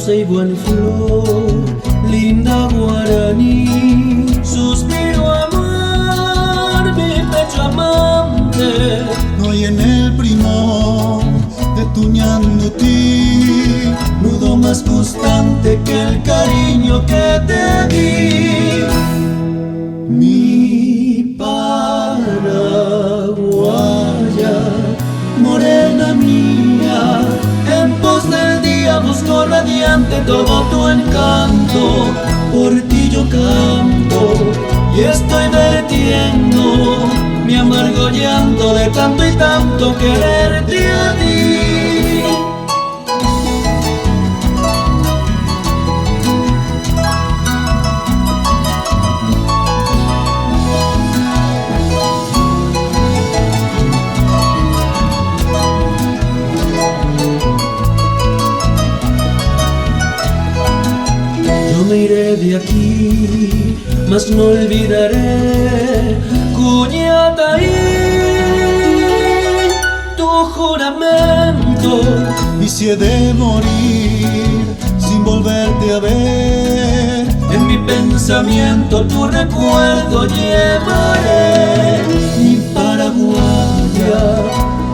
dulce y buen flor, linda guaraní. Suspiro amor, mi pecho amante, hoy en el primor de tu ñandutí, nudo más constante que el cariño que te di. Mi paraguaya, morena mía, en pos del día busco radiante todo tu encanto. Por ti yo canto y estoy vertiendo mi amargo llanto de tanto y tanto quererte a ti. Yo me iré de aquí, mas no olvidaré, Cuñataí, tu juramento. y si he de morir sin volverte a ver, En mi pensamiento tu recuerdo llevaré. Mi paraguaya,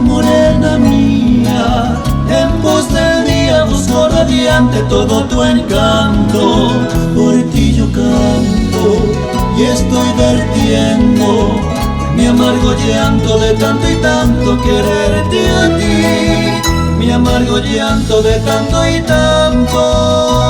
morena mía, en pos del día busco radiante todo tu encanto. Por ti yo canto y estoy vertiendo mi amargo llanto de tanto y tanto quererte a ti. Mi amargo llanto de tanto y tanto